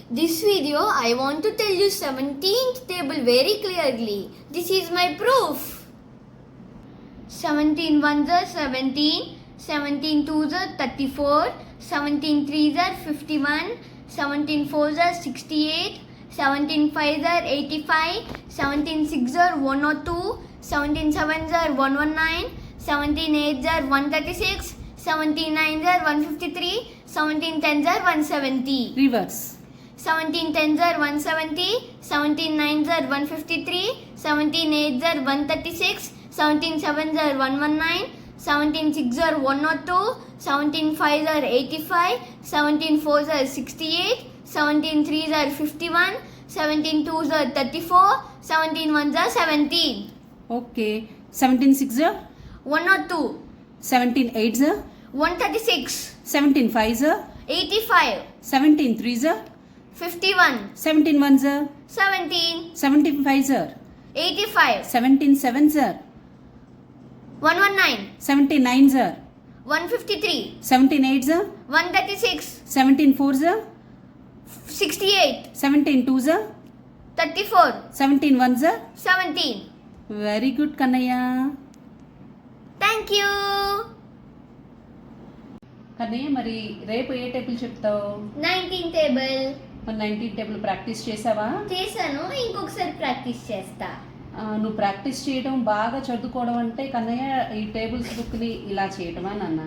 This video I want to tell you 17th table very clearly. This is my proof. 17 ones are 17, 17 twos are 34, 17 threes are 51, 17 fours are 68, 17 fives are 85, 17 sixes are 102, 17 sevens are 119, 17 eights are 136, 17 nines are 153, 17 tens are 170. Reverse. 17 tens are 170, 17 nines are 153, 17 eights are 136, 17 sevens are 119, 17 sixes are 102, 17 fives are 85, 17 fours are 68, 17 threes are 51, 17 twos are 34, 17 ones are 17. Okay. 17 sixes are 102, 17 eights are 136, 17 fives are 85, 17 threes are 51, 17 ones are 17, 17 fives are 85, 17 sevens are 119, 17 nines are 153, 17 eights are 136, 17 fours are 68, 17 twos are 34, 17 ones are 17. Very good, Kannaya. Thank you. Kannayya మరి రేపు ఏ table చెప్తావు 19 table మరి 19 table practice చేసావా చేశాను, ఇంకొకసారి practice చేస్తా. నువ్వు practice చేయడం బాగా చదువుకోవడం అంటే కన్నయ్య ఈ టేబుల్స్ బుక్ని ఇలా చేయటమా నాన్న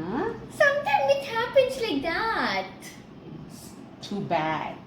Sometimes it happens like that. Too bad